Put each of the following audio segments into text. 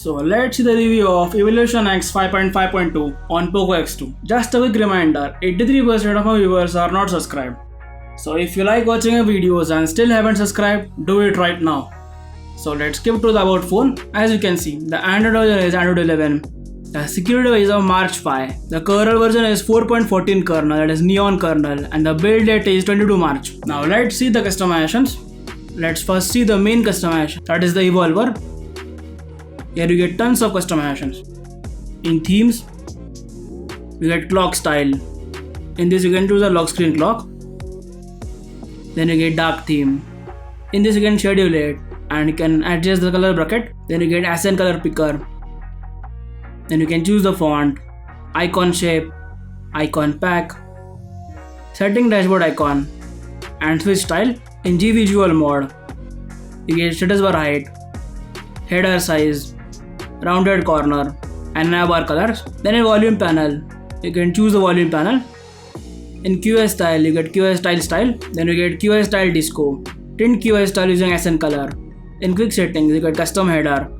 So let's see the review of Evolution X 5.5.2 on Poco X2. Just a quick reminder, 83% of my viewers are not subscribed. So if you like watching our videos and still haven't subscribed, do it right now. So let's skip to the about phone. As you can see, the Android version is Android 11. The security version is of March 5. The kernel version is 4.14 kernel, that is Neon kernel, and the build date is 22 March. Now let's see the customizations. Let's first see the main customization, that is the Evolver. Here you get tons of customizations. In themes, you get clock style. In this you can choose a lock screen clock. Then you get dark theme. In this you can schedule it and you can adjust the color bracket. Then you get accent color picker. Then you can choose the font, icon shape, icon pack, setting dashboard icon, and switch style. In G Visual mode, you get status bar height, header size, rounded corner, and navbar colors. Then in volume panel, you can choose the volume panel. In QS style, you get QS style. Then you get QS style disco, tint QS style using accent color. In quick settings, you get custom header.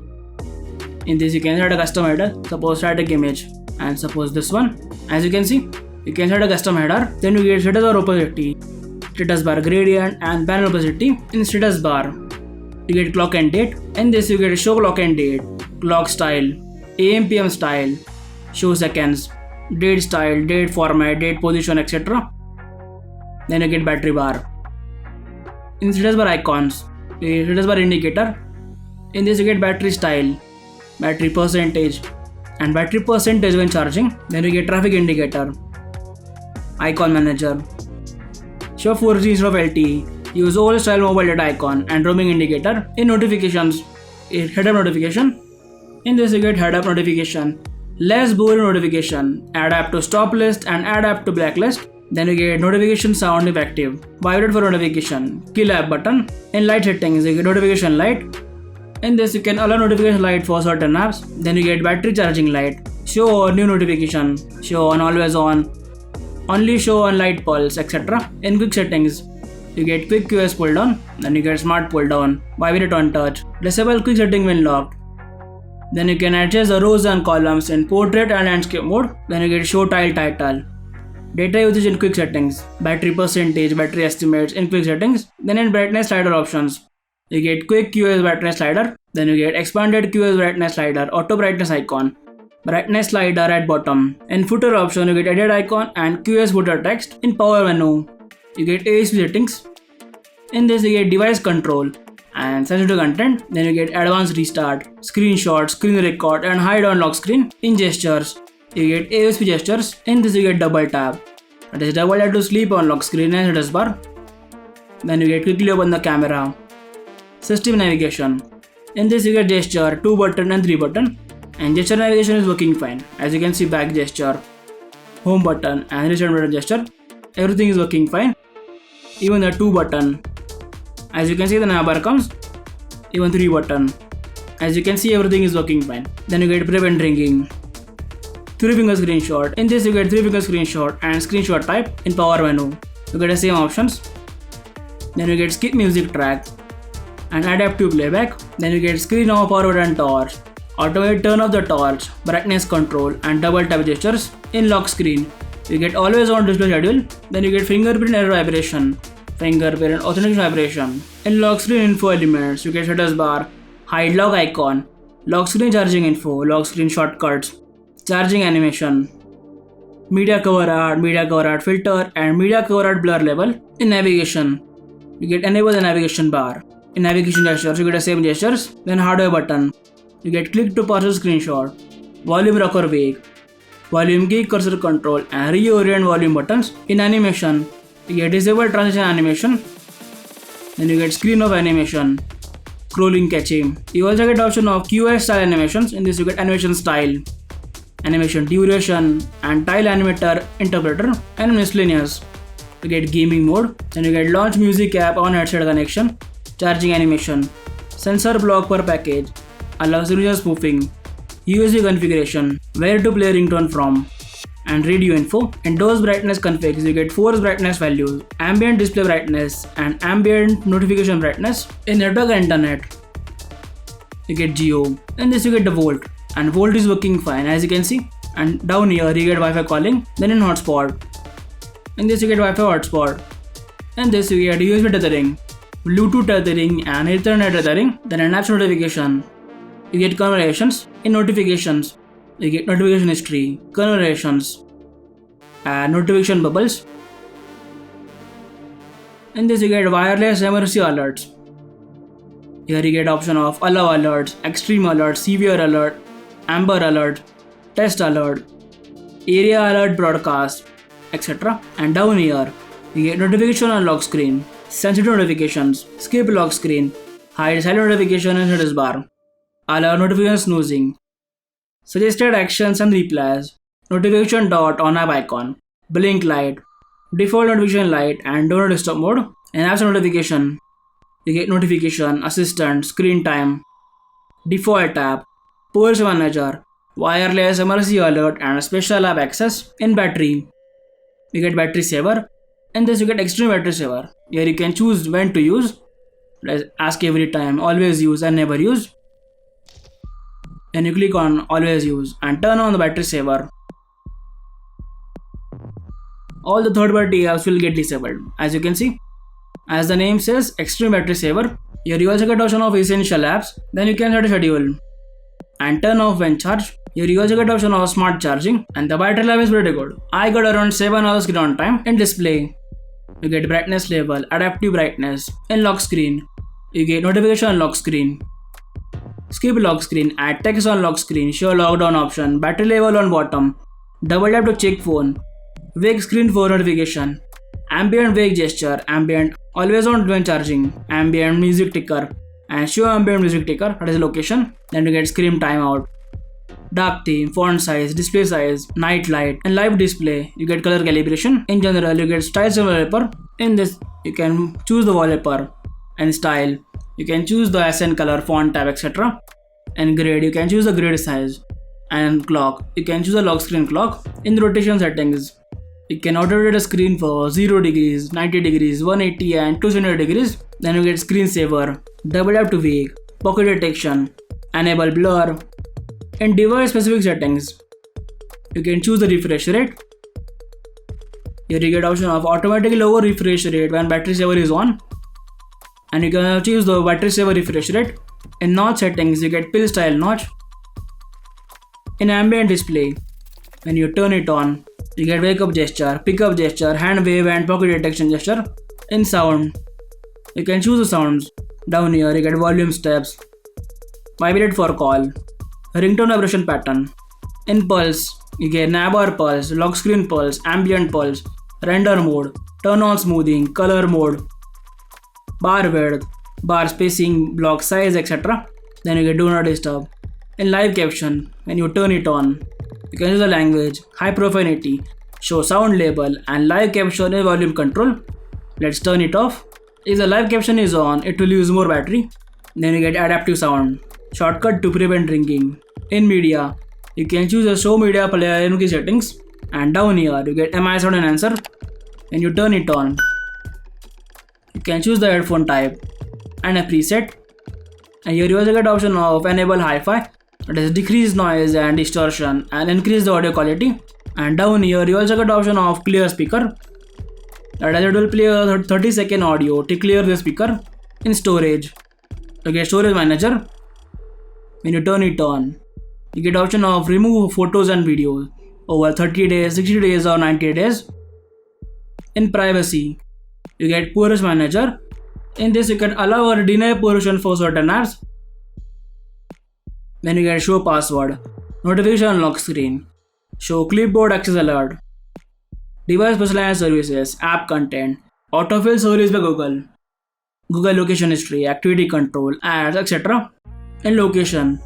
In this you can set a custom header, suppose static image, and suppose this one. As you can see, you can set a custom header. Then you get status bar opacity, status bar gradient, and panel opacity. In status bar, you get clock and date. In this you get show clock and date, clock style, AM PM style, show seconds, date style, date format, date position, etc. Then you get battery bar. In status bar icons, you get status bar indicator. In this you get battery style, battery percentage, and battery percentage when charging. Then you get traffic indicator, icon manager, show 4G instead of LTE, use old style mobile data icon, and roaming indicator. In notifications, head up notification. In this you get head up notification, less boring notification, add app to stop list and add app to blacklist. Then you get notification sound if active, vibrate for notification, kill app button. In light settings, you get notification light. In this you can allow notification light for certain apps. Then you get battery charging light, show on new notification, show on always on, only show on light pulse, etc. In quick settings, you get quick QS pull down. Then you get smart pull down, vibrate on touch, disable quick setting when locked. Then you can adjust the rows and columns in portrait and landscape mode. Then you get show tile title, data usage in quick settings, battery percentage, battery estimates in quick settings. Then in brightness slider options, you get quick QS brightness slider. Then you get expanded QS brightness slider, auto brightness icon, brightness slider at bottom. In footer option, you get edit icon and QS footer text. In power menu, you get ASP settings. In this you get device control and sensitive content. Then you get advanced restart, screenshot, screen record, and hide on lock screen. In gestures, you get ASP gestures. In this you get double tap, that is double tap to sleep on lock screen and status bar. Then you get quickly open the camera. System navigation. In this you get gesture, 2 button and 3 button, and gesture navigation is working fine. As you can see, back gesture, home button, and reset button gesture, everything is working fine. Even the 2 button. As you can see, the navbar comes, even 3 button. As you can see, everything is working fine. Then you get prevent ringing, 3 finger screenshot. In this you get 3 finger screenshot and screenshot type. In power menu, you get the same options. Then you get skip music track and adaptive playback. Then you get screen off, forward and torch, automate turn off the torch, brightness control, and double tap gestures. In lock screen, you get always on display schedule. Then you get fingerprint error vibration, fingerprint authentication vibration. In lock screen info elements, you get status bar, hide lock icon, lock screen charging info, lock screen shortcuts, charging animation, media cover art filter, and media cover art blur level. In navigation, you get enable the navigation bar. In navigation gestures, you get the same gestures. Then hardware button, you get click to pass a screenshot, volume rocker wake, volume key cursor control, and reorient volume buttons. In animation, you get disable transition animation. Then you get screen of animation, scrolling catching. You also get option of QS style animations. In this you get animation style, animation duration, and tile animator interpreter. And miscellaneous, you get gaming mode. Then you get launch music app on headset connection, charging animation, sensor block per package, allows user spoofing, USB configuration, where to play ringtone from, and radio info. In DOS brightness configs, you get force brightness values, ambient display brightness, and ambient notification brightness. In network and internet, you get Geo. In this you get the Volt, and Volt is working fine as you can see. And down here you get Wi-Fi calling. Then in hotspot, in this you get Wi-Fi hotspot. In this you get USB tethering, Bluetooth tethering and Ethernet tethering. Then in apps notification, you get conversations. In notifications, you get notification history, conversations, and notification bubbles. In this you get wireless emergency alerts. Here you get option of allow alerts, extreme alert, severe alert, amber alert, test alert, area alert broadcast, etc. And down here you get notification on lock screen, sensitive notifications, skip lock screen, hide silent notification in status bar, allow notification snoozing, suggested actions and replies, notification dot on app icon, blink light, default notification light, and do not disturb mode. In apps notification, you get notification, assistant, screen time, default app, Pulse manager, wireless emergency alert, and special app access. In battery, you get battery saver. In this you get extreme battery saver. Here you can choose when to use, ask every time, always use, and never use. And you click on always use and turn on the battery saver. All the third party apps will get disabled as you can see. As the name says, extreme battery saver. Here you also get option of essential apps. Then you can set a schedule and turn off when charged. Here you also get option of smart charging, and the battery life is pretty good. I got around 7 hours screen on time. In display, you get brightness level, adaptive brightness. In lock screen, you get notification on lock screen, skip lock screen, add text on lock screen, show lockdown option, battery level on bottom, double tap to check phone, wake screen for notification, ambient wake gesture, ambient always on when charging, ambient music ticker, and show ambient music ticker, that is location. Then you get screen timeout, dark theme, font size, display size, night light, and live display. You get color calibration. In general, you get styles and wallpaper. In this, you can choose the wallpaper and style. You can choose the accent color, font type, etc. And grade, you can choose the grid size. And clock, you can choose the lock screen clock. In the rotation settings, you can auto-rotate a screen for 0 degrees, 90 degrees, 180 and 270 degrees. Then you get screen saver, double tap to wake, pocket detection, enable blur. In device specific settings, you can choose the refresh rate. Here you get option of automatically lower refresh rate when battery saver is on. And you can choose the battery saver refresh rate. In notch settings, you get pill style notch. In ambient display, when you turn it on, you get wake up gesture, pick up gesture, hand wave, and pocket detection gesture. In sound, you can choose the sounds. Down here you get volume steps, vibrate for call, ringtone vibration pattern. In pulse, you get navbar pulse, lock screen pulse, ambient pulse, render mode, turn on smoothing, color mode, bar width, bar spacing, block size, etc. Then you get do not disturb. In live caption, when you turn it on, you can use the language, high profanity, show sound label, and live caption and volume control. Let's turn it off. If the live caption is on, it will use more battery. Then you get adaptive sound, shortcut to prevent ringing. In media, you can choose a show media player in key settings. And down here, you get MI sound enhancer. When you turn it on, you can choose the headphone type and a preset. And here you also get option of enable hi-fi, that is decrease noise and distortion and increase the audio quality. And down here you also get option of clear speaker, that is it will play a 30-second audio to clear the speaker. In storage, you get storage manager. When you turn it on, you get option of remove photos and videos over 30 days, 60 days or 90 days. In privacy, you get PureOS manager. In this you can allow or deny permission for certain apps. Then you get show password, notification on lock screen, show clipboard access alert, device personalized services, app content, autofill service by Google, Google location history, activity control, ads, etc. In location,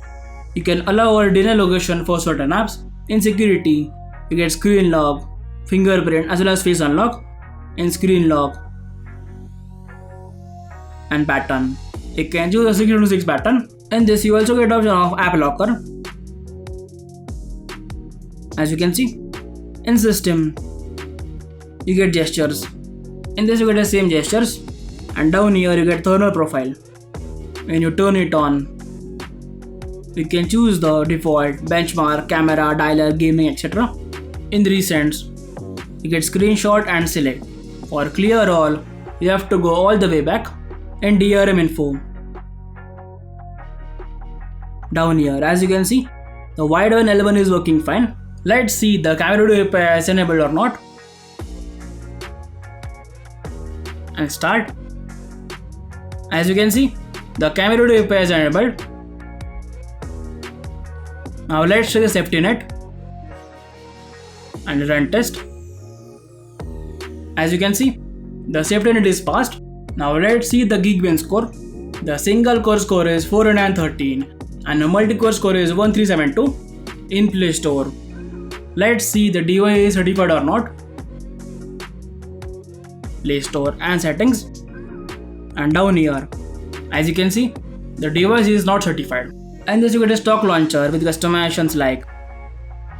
you can allow or deny location for certain apps. In security, you get screen lock, fingerprint as well as face unlock. In screen lock and pattern, you can choose a 626 pattern. In this you also get option of app locker, as you can see. In system, you get gestures. In this you get the same gestures. And down here you get thermal profile. When you turn it on, we can choose the default, benchmark, camera, dialer, gaming, etc. In the recents, you get screenshot and select. For clear all, you have to go all the way back in DRM info. Down here, as you can see, the wide one L1 is working fine. Let's see the camera video API is enabled or not. And start. As you can see, the camera video API is enabled. Now let's check the safety net and run test. As you can see, the safety net is passed. Now let's see the Geekbench score. The single core score is 413 and the multi-core score is 1372 in Play Store. Let's see the device is certified or not. Play Store and settings, and down here, as you can see, the device is not certified. And this you get a stock launcher with customizations like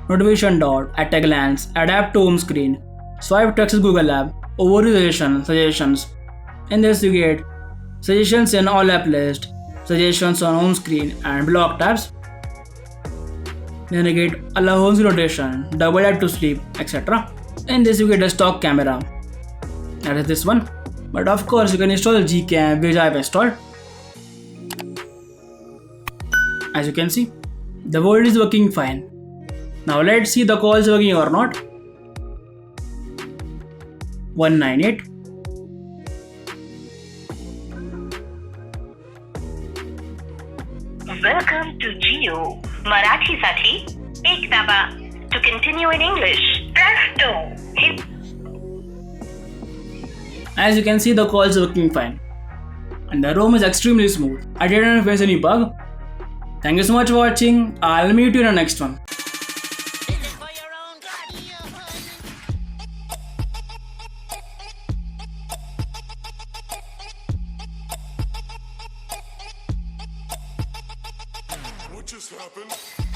notification dot, at a glance, adapt to home screen, swipe to access Google app, overview suggestions. In this you get suggestions in all app list, suggestions on home screen and block tabs. Then you get allow home screen rotation, double tap to sleep, etc. In this you get a stock camera. That is this one. But of course you can install Gcam which I have installed. As you can see, the word is working fine. Now let's see the calls working or not. 198. Welcome to Jio. Marathi साठी एक दाबा. To continue in English, press 2. As you can see, the call is working fine. And the ROM is extremely smooth. I didn't face any bug. Thank you so much for watching. I'll meet you in the next one. What just happened?